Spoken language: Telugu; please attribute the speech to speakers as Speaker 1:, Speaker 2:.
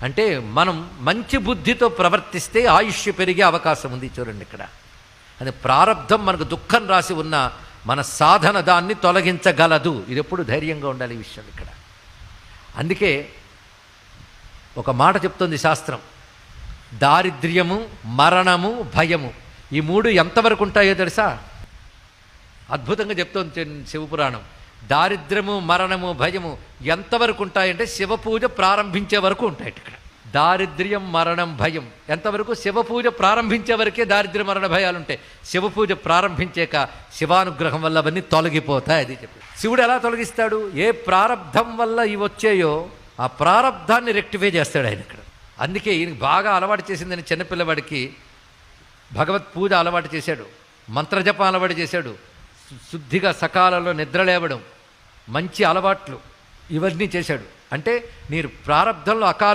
Speaker 1: అంటే మనం మంచి బుద్ధితో ప్రవర్తిస్తే ఆయుష్ పెరిగే అవకాశం ఉంది. చూడండి ఇక్కడ అది ప్రారబ్ధం మనకు దుఃఖం రాసి ఉన్న మన సాధన దాన్ని తొలగించగలదు. ఇది ఎప్పుడు ధైర్యంగా ఉండాలి ఈ విషయం ఇక్కడ. అందుకే ఒక మాట చెప్తుంది శాస్త్రం, దారిద్ర్యము, మరణము, భయము ఈ మూడు ఎంతవరకు ఉంటాయో తెలుసా? అద్భుతంగా చెప్తోంది శివపురాణం. దారిద్ర్యము, మరణము, భయము ఎంతవరకు ఉంటాయంటే శివపూజ ప్రారంభించే వరకు ఉంటాయి ఇక్కడ. దారిద్ర్యం, మరణం, భయం ఎంతవరకు? శివపూజ ప్రారంభించే వరకే దారిద్ర్య మరణ భయాలు ఉంటాయి. శివపూజ ప్రారంభించాక శివానుగ్రహం వల్ల అవన్నీ తొలగిపోతాయి. అది చెప్పి శివుడు ఎలా తొలగిస్తాడు? ఏ ప్రారబ్ధం వల్ల ఇవి వచ్చాయో ఆ ప్రారబ్ధాన్ని రెక్టిఫై చేస్తాడు ఆయన ఇక్కడ. అందుకే ఈయనకి బాగా అలవాటు చేసిందని చిన్నపిల్లవాడికి భగవత్ పూజ అలవాటు చేశాడు, మంత్రజపం అలవాటు చేశాడు, శుద్ధిగా సకాలంలో నిద్ర లేవడం, మంచి అలవాట్లు ఇవన్నీ చేశాడు. అంటే మీరు ప్రారబ్ధంలో అకాలం